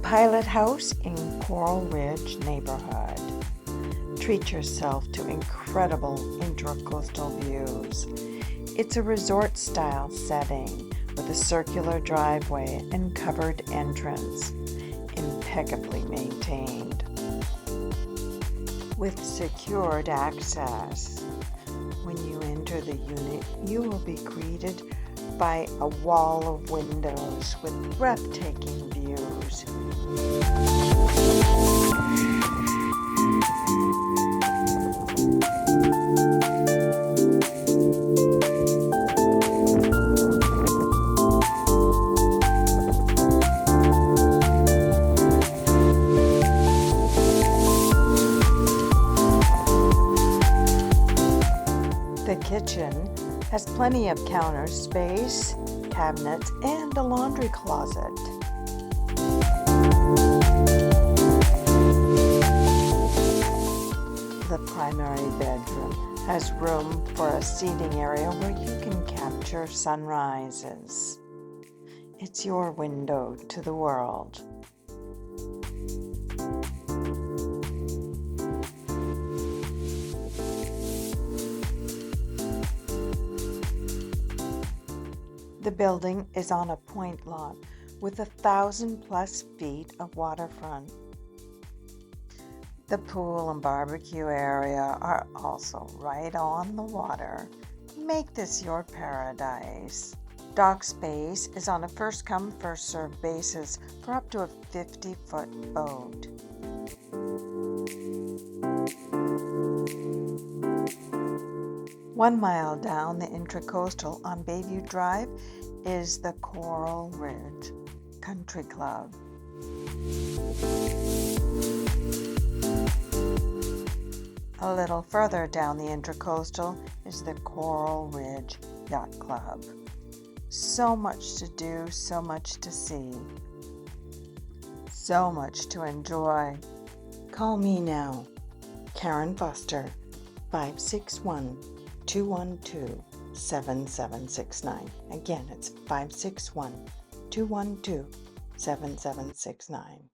Pilot House in Coral Ridge neighborhood. Treat yourself to incredible intracoastal views. It's a resort-style setting with a circular driveway and covered entrance, impeccably maintained, with secured access. When you enter the unit, you will be greeted by a wall of windows with breathtaking views. The kitchen has plenty of counter space, cabinets, and a laundry closet. The primary bedroom has room for a seating area where you can capture sunrises. It's your window to the world. The building is on a point lot with 1,000+ feet of waterfront. The pool and barbecue area are also right on the water. Make this your paradise. Dock space is on a first-come, first-served basis for up to a 50-foot boat. One mile down the Intracoastal on Bayview Drive is the Coral Ridge Country Club. A little further down the Intracoastal is the Coral Ridge Yacht Club. So much to do, so much to see, so much to enjoy. Call me now, Karen Foster, 561-212-7769. Again, it's 561-212-7769.